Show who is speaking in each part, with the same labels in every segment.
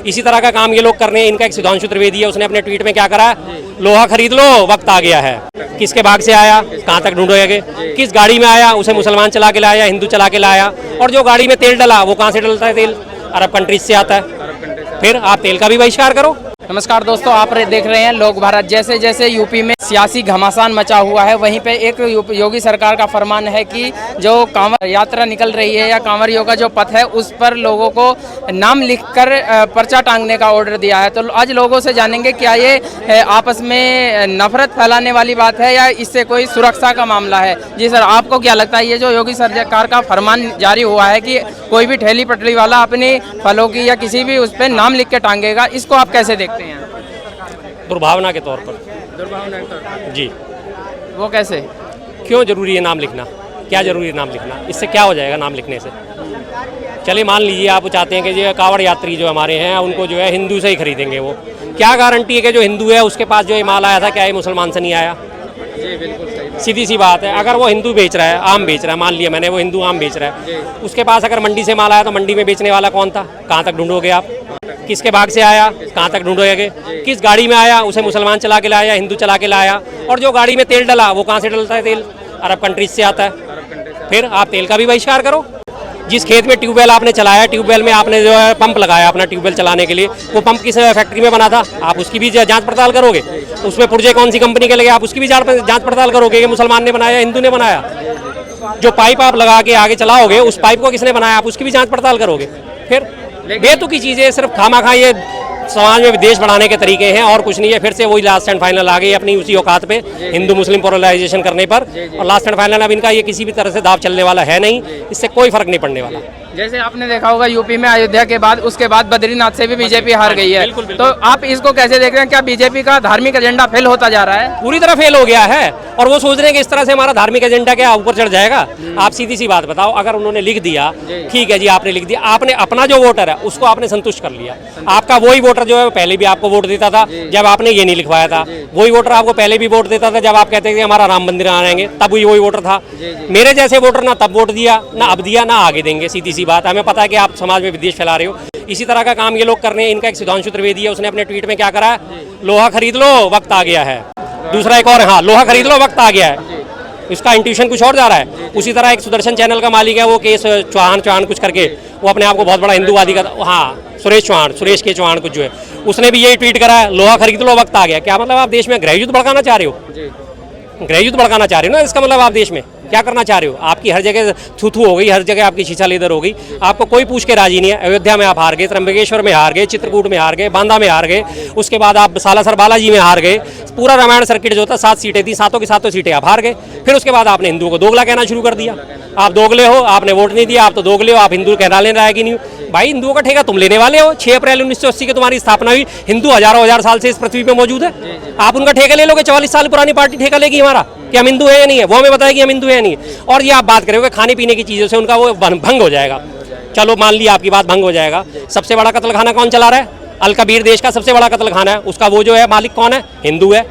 Speaker 1: इसी तरह का काम ये लोग कर रहे हैं। इनका एक सुधांशु त्रिवेदी है, उसने अपने ट्वीट में क्या करा, लोहा खरीद लो वक्त आ गया है। किसके भाग से आया, कहाँ तक ढूंढोगे, किस गाड़ी में आया, उसे मुसलमान चला के लाया, हिंदू चला के लाया, और जो गाड़ी में तेल डला वो कहाँ से डलता है, तेल अरब कंट्रीज से आता है। फिर आप तेल का भी बहिष्कार करो।
Speaker 2: नमस्कार दोस्तों, आप देख रहे हैं लोक भारत। जैसे जैसे यूपी में सियासी घमासान मचा हुआ है, वहीं पे एक योगी सरकार का फरमान है कि जो कांवर यात्रा निकल रही है या कांवरियों का जो पथ है उस पर लोगों को नाम लिखकर पर्चा टांगने का ऑर्डर दिया है। तो आज लोगों से जानेंगे क्या ये आपस में नफरत फैलाने वाली बात है या इससे कोई सुरक्षा का मामला है। जी सर, आपको क्या लगता है ये जो योगी सरकार का फरमान जारी हुआ है कि कोई भी ठेली पटरी वाला अपनी फलों की या किसी भी उस पर नाम लिख के टांगेगा, इसको आप कैसे देखते हैं?
Speaker 1: दुर्भावना के तौर पर।
Speaker 2: दुर्भावना के तौर पर
Speaker 1: जी।
Speaker 2: वो कैसे?
Speaker 1: क्यों जरूरी है नाम लिखना? क्या जरूरी है नाम लिखना? इससे क्या हो जाएगा नाम लिखने से? चलिए मान लीजिए आप चाहते हैं कि जो कांवड़ यात्री जो हमारे हैं उनको जो है हिंदू से ही खरीदेंगे, वो क्या गारंटी है कि जो हिंदू है उसके पास जो ये माल आया था क्या ये मुसलमान से नहीं आया?
Speaker 2: जी बिल्कुल सही।
Speaker 1: सीधी सी बात है। अगर वो हिंदू बेच रहा है, आम बेच रहा है, मान लिया मैंने वो हिंदू आम बेच रहा है, उसके पास अगर मंडी से माल आया तो मंडी में बेचने वाला कौन था? कहाँ तक ढूंढोगे आप? किसके भाग से आया, कहाँ तक ढूंढोगे, किस गाड़ी में आया, उसे मुसलमान चला के लाया, हिंदू चला के लाया, और जो गाड़ी में तेल डला वो कहाँ से डलता है, तेल अरब कंट्रीज से आता है। फिर आप तेल का भी बहिष्कार करो। जिस खेत में ट्यूबवेल आपने चलाया, ट्यूबवेल में आपने जो है पंप लगाया अपना ट्यूबवेल चलाने के लिए, वो पंप किस फैक्ट्री में बना था? आप उसकी भी जांच पड़ताल करोगे। उसमें पुर्जे कौन सी कंपनी के लगे, आप उसकी भी जांच पड़ताल करोगे कि मुसलमान ने बनाया, हिंदू ने बनाया। जो पाइप आप लगा के आगे चलाओगे, उस पाइप को किसने बनाया, आप उसकी भी जांच पड़ताल करोगे। फिर बेतुकी चीजें, सिर्फ खामा ये समाज में विदेश बढ़ाने के तरीके हैं और कुछ नहीं है। फिर से वही लास्ट एंड फाइनल आ गई अपनी उसी औकात पे, हिंदू मुस्लिम पोलराइजेशन करने पर। और लास्ट एंड फाइनल अब इनका ये किसी भी तरह से दाव चलने वाला है नहीं, इससे कोई फर्क नहीं पड़ने वाला।
Speaker 2: जैसे आपने देखा होगा यूपी में अयोध्या के बाद उसके बाद बद्रीनाथ से भी बीजेपी हार गई है।
Speaker 1: बिल्कुल।
Speaker 2: तो आप इसको कैसे देख रहे हैं? क्या बीजेपी का धार्मिक एजेंडा फेल होता जा रहा है?
Speaker 1: पूरी तरह फेल हो गया है और वो सोच रहे हैं कि इस तरह से हमारा धार्मिक एजेंडा क्या ऊपर चढ़ जाएगा। आप सीधी सी बात बताओ, अगर उन्होंने लिख दिया, ठीक है जी, आपने लिख दिया, आपने अपना जो वोटर है उसको आपने संतुष्ट कर लिया। आपका वही वोटर जो है पहले भी आपको वोट देता था जब आपने ये नहीं लिखवाया था, वही वोटर आपको पहले भी वोट देता था जब आप कहते थे हमारा राम मंदिर आएंगे, तब वही वोटर था। मेरे जैसे वोटर ना तब वोट दिया, ना अब दिया, ना आगे देंगे। सीधी सी बात, हमें पता है कि आप समाज में विद्वेष फैला रहे हो। इसी तरह का काम ये लोग कर रहे हैं। इनका एक सुधांशु त्रिवेदी है, उसने अपने ट्वीट में क्या करा, लोहा खरीद लो वक्त आ गया है। दूसरा एक और, हाँ, लोहा खरीद लो वक्त आ गया है। इसका इंट्यूशन कुछ और जा रहा है। उसी तरह एक सुदर्शन चैनल का मालिक है, वो केस चौहान कुछ करके, वो अपने आप को बहुत बड़ा हिंदूवादी का, हाँ, सुरेश के चौहान कुछ जो है, उसने भी यही ट्वीट करा है, लोहा खरीद लो वक्त आ गया। क्या मतलब आप देश में गृह युद्ध भड़काना चाह रहे हो? गृह युद्ध भड़काना चाह रहे हो ना, इसका मतलब आप देश में क्या करना चाह रहे हो? आपकी हर जगह थू हो गई, हर जगह आपकी शीशा लेदर हो गई, आपको कोई पूछ के राजी नहीं है। अयोध्या में आप हार गए, त्र्यंबकेश्वर में हार गए, चित्रकूट में हार गए, बांदा में हार गए, उसके बाद आप सालासर बालाजी में हार गए। पूरा रामायण सर्किट जो था 7 सीटें थी, 7 की 7 सीटें आप हार गए। फिर उसके बाद आपने हिंदुओं को दोगला कहना शुरू कर दिया। आप दोगले हो, आपने वोट नहीं दिया, आप तो दोगले हो, आप हिंदू कहना लेने आएगी नहीं। भाई हिंदुओं का ठेका तुम लेने वाले हो। 6 अप्रैल 1980 की तुम्हारी स्थापना हुई। हिंदू हजारों हजार साल से इस पृथ्वी पे मौजूद है। आप उनका ठेका ले लोगे? 44 साल पुरानी पार्टी ठेका लेगी हमारा कि हम हिंदू है या नहीं है? वो हमें बताएगी हम हिंदू है या नहीं है। और ये आप बात करोगे खाने पीने की चीज़ों से, उनका वो भंग हो जाएगा। चलो मान लिया आपकी बात भंग हो जाएगा। सबसे बड़ा कत्ल खाना कौन चला रहा है? अल कबीर देश का सबसे बड़ा कत्ल खाना है, उसका वो जो है मालिक कौन है? हिंदू है।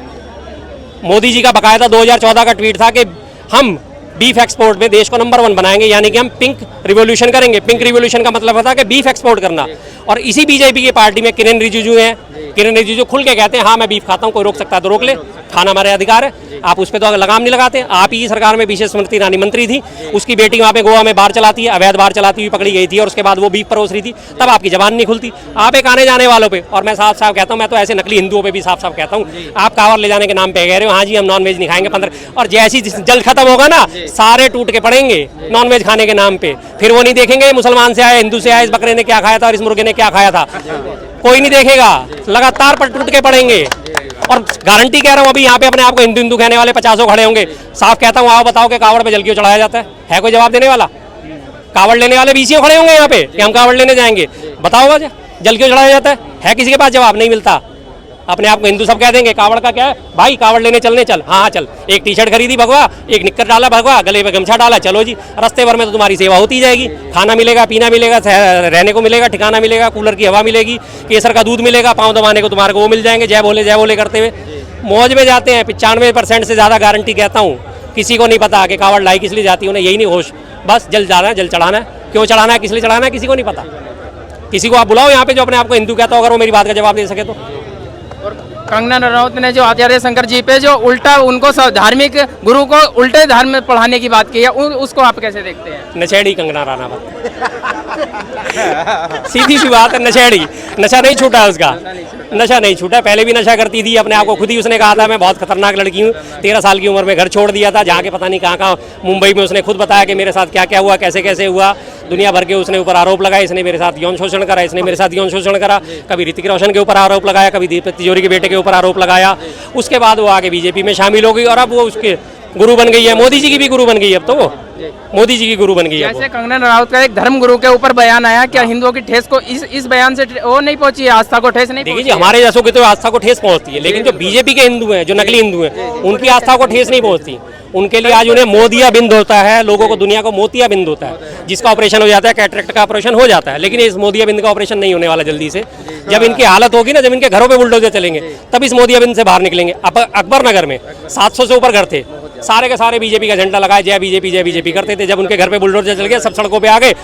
Speaker 1: मोदी जी का बकायदा 2014 का ट्वीट था कि हम बीफ एक्सपोर्ट में देश को नंबर 1 बनाएंगे, यानी कि हम पिंक रिवॉल्यूशन करेंगे। पिंक रिवॉल्यूशन का मतलब होता है कि बीफ एक्सपोर्ट करना। और इसी बीजेपी की पार्टी में किरेन रिजिजू हैं। किरेन रिजिजू खुल के कहते हैं हाँ मैं बीफ खाता हूँ, कोई रोक सकता है तो रोक ले, खाना हमारे अधिकार है। आप उस पर तो लगाम नहीं लगाते। आप ही सरकार में विशेष स्मृति ईरानी मंत्री थी, उसकी बेटी वहाँ पे गोवा में बार चलाती है, अवैध बार चलाती हुई पकड़ी गई थी और उसके बाद वो बीफ परोस रही थी, तब आपकी जबान नहीं खुलती। आप एक आने जाने वालों पे, और मैं साफ साफ कहता हूँ, मैं तो ऐसे नकली हिंदुओं पे भी साफ साफ कहता हूँ, आप कांवर ले जाने के नाम पे कह रहे हो हाँ जी हम नॉन वेज नहीं खाएंगे 15, और जैसी जल्द खत्म होगा ना सारे टूट के पड़ेंगे नॉन वेज खाने के नाम पे। फिर वो नहीं देखेंगे मुसलमान से आए, हिंदू से आए, इस बकरे ने क्या खाया था और इस मुर्गे ने क्या खाया था, कोई नहीं देखेगा। लगातार पर टूट के पड़ेंगे। और गारंटी कह रहा हूँ, अभी यहाँ पे अपने आप को हिंदू हिंदू कहने वाले 50 खड़े होंगे। साफ कहता हूँ, आओ बताओ कि कावड़ पे जल क्यों चढ़ाया जाता है कोई जवाब देने वाला? कावड़ लेने वाले बीसीओ खड़े होंगे यहाँ पे कि हम कावड़ लेने जाएंगे, बताओ वजह जल क्यों चढ़ाया जाता है किसी के पास जवाब नहीं मिलता। अपने आप को हिंदू सब कह देंगे, कावड़ का क्या है भाई, कावड़ लेने चलने चल, हाँ चल, एक टी शर्ट खरीदी भगवा, एक निक्कर डाला भगवा, गले पे गमछा डाला, चलो जी, रास्ते भर में तो तुम्हारी सेवा होती जाएगी। खाना मिलेगा, पीना मिलेगा, रहने को मिलेगा, ठिकाना मिलेगा, कूलर की हवा मिलेगी, केसर का दूध मिलेगा, पाँव दबाने को तुम्हारे को वो मिल जाएंगे, जय भोले करते हुए मौज में जाते हैं। 95% से ज़्यादा गारंटी कहता हूँ, किसी को नहीं पता कि कावड़ लाई किस लिए जाती है, उन्हें यही नहीं होश, बस जल जाना है, जल चढ़ाना है, क्यों चढ़ाना है, किस लिए चढ़ाना है, किसी को नहीं पता। किसी को आप बुलाओ यहाँ पे जो अपने आप को हिंदू कहता हो, अगर वो मेरी बात का जवाब दे सके तो।
Speaker 2: और कंगना रनौत ने जो आचार्य शंकर जी पे जो उल्टा उनको धार्मिक गुरु को उल्टे धर्म पढ़ाने की बात की है, उसको आप कैसे देखते हैं?
Speaker 1: नशेड़ी कंगना रनावत, सीधी सी बात है, नशेड़ी। नशा नहीं छूटा उसका, नशा नहीं छूटा। पहले भी नशा करती थी, अपने आप को खुद ही उसने कहा था मैं बहुत खतरनाक लड़की हूँ। 13 साल की उम्र में घर छोड़ दिया था, जहाँ के पता नहीं कहाँ कहाँ, मुंबई में उसने खुद बताया कि मेरे साथ क्या क्या हुआ, कैसे कैसे हुआ। दुनिया भर के उसने ऊपर आरोप लगाए, इसने मेरे साथ यौन शोषण करा, इसने मेरे साथ यौन शोषण करा। कभी ऋतिक रोशन के ऊपर आरोप लगाया, कभी दीपक तिजोरी के बेटे के ऊपर आरोप लगाया। उसके बाद वो आगे बीजेपी में शामिल हो गई और अब वो उसके गुरु बन गई है। मोदी जी की भी गुरु बन गई है अब तो वो, मोदी जी की गुरु बन गई है।
Speaker 2: जैसे कंगना रनौत का एक धर्म गुरु के ऊपर बयान आया, क्या हिंदुओं की ठेस को इस बयान से वो नहीं पहुंची है, आस्था को ठेस नहीं?
Speaker 1: देखिए जी, हमारे जैसों की तो आस्था को ठेस पहुंचती है, लेकिन जो बीजेपी के हिंदू हैं, जो नकली हिंदू हैं, उनकी आस्था को ठेस नहीं पहुंचती। उनके लिए आज उन्हें मोदिया बिंद होता है, लोगों को दुनिया को मोतिया बिंद होता है, जिसका ऑपरेशन हो जाता है, कैटरेक्ट का ऑपरेशन हो जाता है। लेकिन इस मोदिया बिंद का ऑपरेशन नहीं होने वाला जल्दी से। जब इनकी हालत होगी ना, जब इनके घरों पे बुलडोजर चलेंगे, तब इस मोदिया बिंद से बाहर निकलेंगे। अकबर नगर में 700 से ऊपर घर थे, सारे के सारे बीजेपी का झंडा लगाए, जय बीजेपी करते थे। जब उनके घर पे बुलडोजर चल गए, सब सड़कों पे आ गए,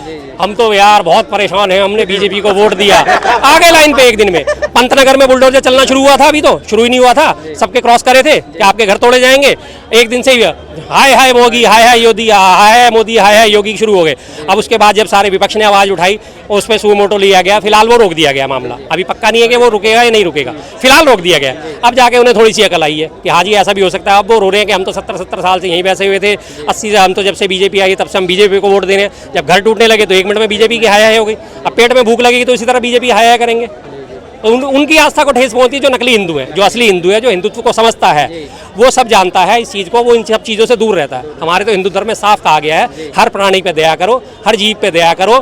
Speaker 1: हम तो यार बहुत परेशान हैं, हमने बीजेपी को वोट दिया, आ गए लाइन पे एक दिन में। पंतनगर में बुलडोजर चलना शुरू हुआ था, अभी तो शुरू ही नहीं हुआ था, सबके क्रॉस करे थे कि आपके घर तोड़े जाएंगे। एक दिन से ही हाय हाय मोदी, हाय हाय योगी, हाय हाय मोदी, हाय हाय योगी शुरू हो गए। अब उसके बाद जब सारे विपक्ष ने आवाज उठाई, उस पर सुमोटो लिया गया, फिलहाल वो रोक दिया गया मामला। अभी पक्का नहीं है कि वो रुकेगा या नहीं रुकेगा, फिलहाल रोक दिया गया। अब जाके उन्हें थोड़ी सी अकल आई है कि हाँ जी ऐसा भी हो सकता है। अब वो रो रहे हैं कि हम तो 70 साल से यहीं बैसे हुए थे, 80 से, हम तो जब से बीजेपी आई तब से हम बीजेपी को वोट दे रहे हैं। जब घर टूटने लगे तो 1 मिनट में बीजेपी की हाय हाय हो गई। अब पेट में भूख लगेगी तो इसी तरह बीजेपी हाय हाय करेंगे। तो उनकी आस्था को ठेस पहुंचती है। जो नकली हिंदू है, जो असली हिंदू है, जो हिंदुत्व को समझता है, वो सब जानता है इस चीज़ को, वो इन सब चीज़ों से दूर रहता है। हमारे तो हिंदू धर्म में साफ कहा गया है, हर प्राणी पे दया करो, हर जीव पे दया करो,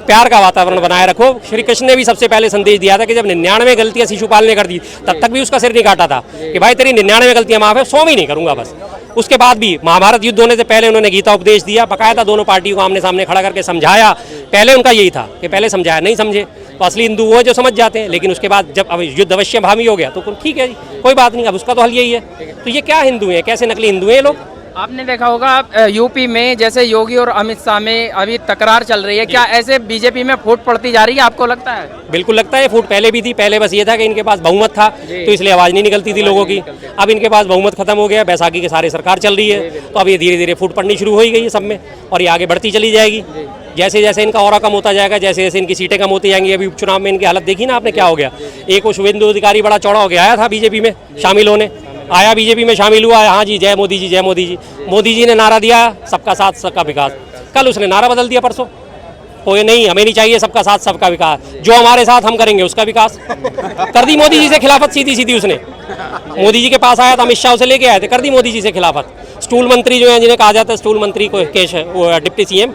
Speaker 1: प्यार का वातावरण बनाए रखो। श्री कृष्ण ने भी सबसे पहले संदेश दिया था कि जब 99 गलतियां शिशुपाल ने कर दी, तब तक भी उसका सिर नहीं काटा था कि भाई तेरी 99 गलतियां माफ है, 100वीं नहीं करूंगा बस। उसके बाद भी महाभारत युद्ध होने से पहले उन्होंने गीता उपदेश दिया, बकायदा दोनों पार्टियों को आमने सामने खड़ा करके समझाया। पहले उनका यही था कि पहले समझाया, नहीं समझे तो असली हिंदू वो है जो समझ जाते हैं। लेकिन उसके बाद जब अब युद्ध अवश्य भावी हो गया तो ठीक है जी, कोई बात नहीं, अब उसका तो हल यही है। तो ये क्या हिंदू हैं, कैसे नकली हिंदू हैं ये लोग?
Speaker 2: आपने देखा होगा यूपी में जैसे योगी और अमित शाह में अभी तकरार चल रही है, क्या ऐसे बीजेपी में फूट पड़ती जा रही है, आपको लगता है?
Speaker 1: बिल्कुल लगता है, फूट पहले भी थी। पहले बस ये था कि इनके पास बहुमत था तो इसलिए आवाज़ नहीं निकलती थी लोगों की। अब इनके पास बहुमत खत्म हो गया, बैसाखी के सारे सरकार चल रही है, तो अब ये धीरे धीरे फूट पड़नी शुरू हो गई है सब में, और ये आगे बढ़ती चली जाएगी। जैसे जैसे इनका ऑरा कम होता जाएगा, जैसे जैसे इनकी सीटें कम होती जाएंगी। अभी उपचुनाव में इनकी हालत देखी ना आपने, क्या हो गया। एक वो शुभेंदु अधिकारी बड़ा चौड़ा हो गया आया था बीजेपी में शामिल होने, आया बीजेपी में शामिल हुआ, हाँ जी जय मोदी जी, जय मोदी जी। मोदी जी ने नारा दिया सबका साथ सबका विकास, कल उसने नारा बदल दिया परसों, कोई नहीं हमें नहीं चाहिए सबका साथ सबका विकास, जो हमारे साथ हम करेंगे उसका विकास। कर दी मोदी जी से खिलाफत सीधी सीधी उसने। मोदी जी के पास आया था, अमित शाह उसे लेके आए थे, कर दी मोदी जी से खिलाफत। स्टूल मंत्री जो है, जिन्हें कहा जाता है स्टूल मंत्री को केश है, वो डिप्टी सीएम,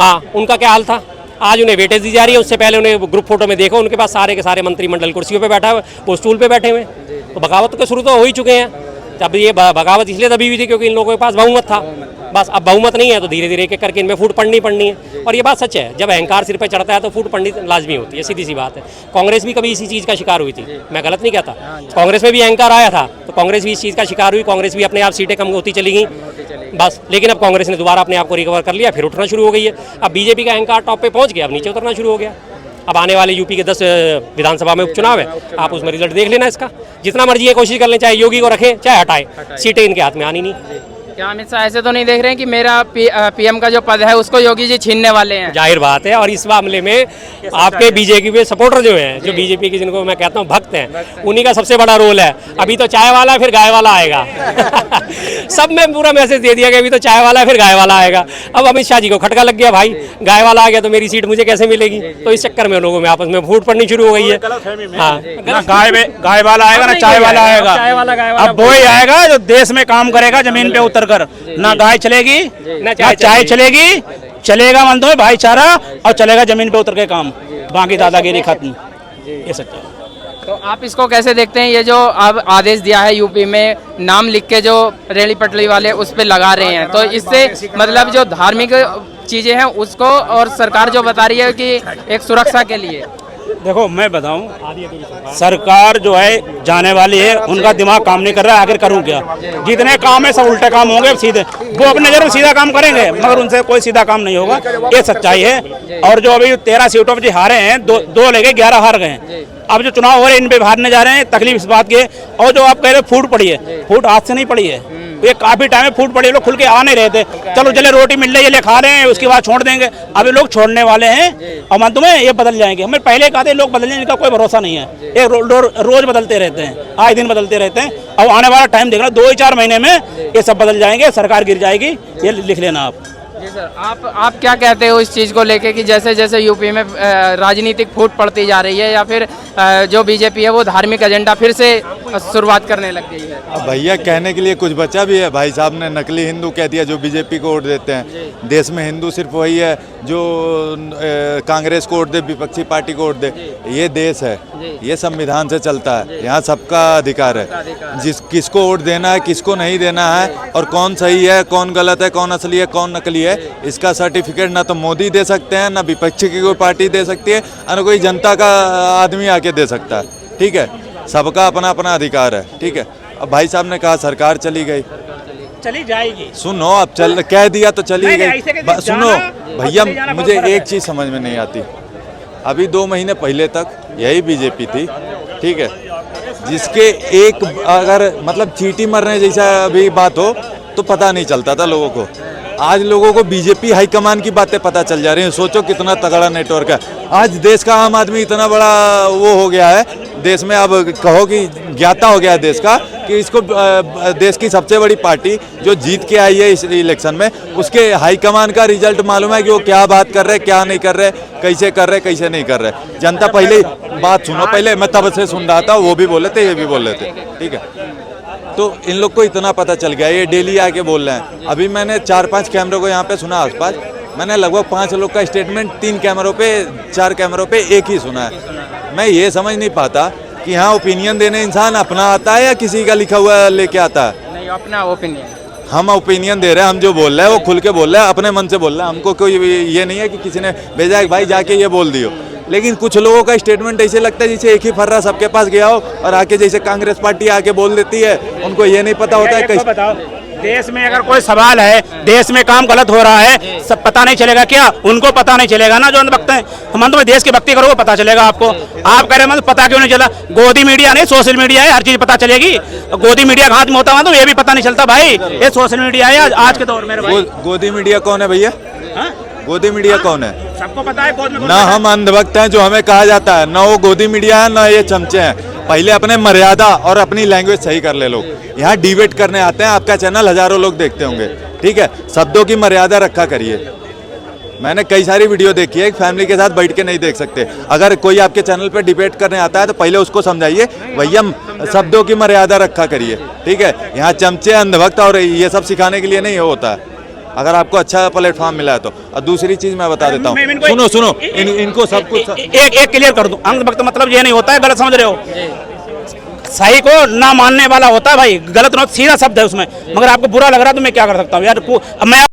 Speaker 1: हाँ उनका क्या हाल था। आज उन्हें वेटेज दी जा रही है, उससे पहले उन्हें ग्रुप फोटो में देखो, उनके पास सारे के सारे मंत्रिमंडल कुर्सियों पे बैठा हुआ, वो स्टूल पे बैठे हुए। तो बगावत के शुरू तो हो ही चुके हैं। अब ये बगावत इसलिए दबी हुई थी क्योंकि इन लोगों के पास बहुमत था, बस अब बहुमत नहीं है तो धीरे धीरे एक करके इनमें फूट पड़नी है। और ये बात सच है, जब अहंकार सिर पे चढ़ता है तो फूट पड़नी लाजमी होती है, सीधी सी बात है। कांग्रेस भी कभी इसी चीज़ का शिकार हुई थी, मैं गलत नहीं कहता, कांग्रेस में भी अहंकार आया था तो कांग्रेस भी इस चीज़ का शिकार हुई, कांग्रेस भी अपने आप सीटें कम होती चली गई बस। लेकिन अब कांग्रेस ने दोबारा अपने आप को रिकवर कर लिया, फिर उठना शुरू हो गई है। अब बीजेपी का अहंकार टॉप पे पहुंच गया, अब नीचे उतरना शुरू हो गया। अब आने वाले यूपी के 10 विधानसभा में उपचुनाव है, आप उसमें रिजल्ट देख लेना इसका। जितना मर्जी ये कोशिश कर लें, चाहे योगी को रखें चाहे हटाएं, सीटें इनके हाथ में आनी नहीं।
Speaker 2: क्या अमित शाह ऐसे तो नहीं देख रहे हैं कि मेरा पीएम का जो पद है उसको योगी जी छीनने वाले हैं? जाहिर
Speaker 1: बात है, और इस मामले में आपके बीजेपी के सपोर्टर जो हैं, जो बीजेपी के जिनको मैं कहता हूँ भक्त हैं, उन्हीं का सबसे बड़ा रोल है। अभी तो चाय वाला फिर गाय वाला आएगा। सब में पूरा मैसेज दे दिया कि अभी तो चाय वाला फिर गाय वाला आएगा। अब अमित शाह जी को खटका लग गया, भाई गाय वाला आ गया तो मेरी सीट मुझे कैसे मिलेगी। तो इस चक्कर में लोगों में आपस में फूट पड़नी शुरू हो गई है। हाँ,
Speaker 3: गाय वाला आएगा ना चाय वाला आएगा, अब वो ही आएगा जो देश में काम करेगा जमीन पे उतर कर। ना गाय चलेगी ना चाय चलेगी, चलेगा मन तो भाईचारा और चलेगा जमीन पे उतर के काम, बाकी दादागिरी खत्म। ये सच्चा है।
Speaker 2: तो आप इसको कैसे देखते हैं, ये जो अब आदेश दिया है यूपी में नाम लिख के जो रेली पटरी वाले उस पे लगा रहे हैं, तो इससे मतलब जो धार्मिक चीजें हैं उसको, और सरकार जो बता रही है कि एक सुरक्षा के लिए,
Speaker 3: देखो मैं बताऊं, सरकार जो है जाने वाली है, उनका दिमाग काम नहीं कर रहा है, आखिर करूं क्या। जितने काम है सब उल्टे काम होंगे सीधे, वो अपने नजर में सीधा काम करेंगे मगर उनसे कोई सीधा काम नहीं होगा, ये सच्चाई है। और जो अभी 13 सीटों पर जो हारे हैं, दो लेके 11 हार गए। अब जो चुनाव हो रहे हैं इन पे हारने जा रहे हैं, तकलीफ इस बात की है। और जो आप कह रहे हो फूट पड़ी है, फूट आज से नहीं पड़ी है, ये काफी टाइम में फूट पड़ी, लोग खुल के आ नहीं रहे थे। चलो चले रोटी मिल रही है, ले खा रहे हैं, उसके बाद छोड़ देंगे। अभी लोग छोड़ने वाले हैं और मैं तुम्हें ये बदल जाएंगे। हमें पहले कहा था लोग बदलने, इनका कोई भरोसा नहीं है, ये रोज बदलते रहते हैं, आए दिन बदलते रहते हैं। अब आने वाला टाइम देखना, 2-4 महीने में ये सब बदल जाएंगे, सरकार गिर जाएगी, ये लिख लेना आप।
Speaker 2: जी सर, आप क्या कहते हो इस चीज़ को लेके कि जैसे जैसे यूपी में राजनीतिक फूट पड़ती जा रही है, या फिर जो बीजेपी है वो धार्मिक एजेंडा फिर से शुरुआत करने लग गई है?
Speaker 4: अब भैया कहने के लिए कुछ बचा भी है। भाई साहब ने नकली हिंदू कह दिया जो बीजेपी को वोट देते हैं। देश में हिंदू सिर्फ वही है जो कांग्रेस को वोट दे, विपक्षी पार्टी को वोट दे। ये देश है, ये संविधान से चलता है, यहाँ सबका अधिकार है। किसको वोट देना है, किसको नहीं देना है, और कौन सही है, कौन गलत है, कौन असली है, कौन नकली है, इसका सर्टिफिकेट ना तो मोदी दे सकते हैं, ना विपक्ष की कोई पार्टी दे सकती है, ना कोई जनता का आदमी आके दे सकता है। ठीक है, सबका अपना अपना अधिकार है। ठीक है, अब भाई साहब ने कहा सरकार चली गई,
Speaker 3: चली जाएगी।
Speaker 4: सुनो, अब चल कह दिया तो चली गई। सुनो भैया, मुझे एक चीज समझ में नहीं आती। अभी 2 महीने पहले तक यही बीजेपी थी, ठीक है, जिसके एक अगर मतलब चींटी मरने जैसा अभी बात हो तो पता नहीं चलता था लोगों को। आज लोगों को बीजेपी हाईकमान की बातें पता चल जा रही हैं। सोचो कितना तगड़ा नेटवर्क है। आज देश का आम आदमी इतना बड़ा वो हो गया है देश में, अब कहो कि ज्ञाता हो गया है देश का, कि इसको देश की सबसे बड़ी पार्टी जो जीत के आई है इस इलेक्शन में, उसके हाईकमान का रिजल्ट मालूम है कि वो क्या बात कर रहे, क्या नहीं कर रहे, कैसे कर रहे, कैसे नहीं कर रहे। जनता पहले बात सुनो, पहले मैं तब से सुन रहा था, वो भी बोले थे, ये भी बोल रहे थे। ठीक है, तो इन लोग को इतना पता चल गया, ये डेली आके बोल रहे हैं। अभी मैंने 4-5 कैमरों को यहाँ पे सुना आसपास, मैंने लगभग 5 लोग का स्टेटमेंट 3 कैमरों पे, 4 कैमरों पे एक ही सुना है। मैं ये समझ नहीं पाता कि यहाँ ओपिनियन देने इंसान अपना आता है या किसी का लिखा हुआ लेके आता है।
Speaker 2: नहीं, अपना ओपिनियन।
Speaker 4: हम ओपिनियन दे रहे हैं, हम जो बोल रहे हैं वो खुल के बोल रहे हैं, अपने मन से बोल रहे हैं। हमको कोई ये नहीं है कि किसी ने भेजा है भाई जाके ये बोल दियो। लेकिन कुछ लोगों का स्टेटमेंट ऐसे लगता है जैसे एक ही फर्रा सबके पास गया हो और आके जैसे कांग्रेस पार्टी आके बोल देती है, उनको ये नहीं पता होता है। कैसे
Speaker 3: बताओ, देश में अगर कोई सवाल है, देश में काम गलत हो रहा है, सब पता नहीं चलेगा क्या? उनको पता नहीं चलेगा ना जो अंधभक्त हैं। हम तो देश की भक्ति करोगे पता चलेगा आपको। आप कह रहे हैं पता क्यों नहीं चला? गोदी मीडिया नहीं, सोशल मीडिया है, हर चीज पता चलेगी। गोदी मीडिया हाथ में होता है तो ये भी पता नहीं चलता भाई, ये सोशल मीडिया है आज के दौर में।
Speaker 4: गोदी मीडिया कौन है भैया? गोदी मीडिया कौन है?
Speaker 3: सबको पता है।
Speaker 4: ना हम अंधभक्त हैं जो हमें कहा जाता है, ना वो गोदी मीडिया है, ना ये चमचे हैं। पहले अपने मर्यादा और अपनी लैंग्वेज सही कर ले लोग। यहाँ डिबेट करने आते हैं, आपका चैनल हजारों लोग देखते होंगे, ठीक है, शब्दों की मर्यादा रखा करिए। मैंने कई सारी वीडियो देखी है, फैमिली के साथ बैठ के नहीं देख सकते। अगर कोई आपके चैनल पे डिबेट करने आता है तो पहले उसको समझाइए भैया शब्दों की मर्यादा रखा करिए, ठीक है। यहाँ चमचे, अंधभक्त और ये सब सिखाने के लिए नहीं होता है। अगर आपको अच्छा प्लेटफॉर्म मिला है तो। और दूसरी चीज मैं बता देता हूँ, सुनो इनको सब कुछ
Speaker 3: एक क्लियर कर दूं। अंधभक्त मतलब ये नहीं होता है, गलत समझ रहे हो। सही को ना मानने वाला होता है भाई, गलत ना, सीधा शब्द है उसमें। मगर आपको बुरा लग रहा है तो मैं क्या कर सकता हूँ यार। मैं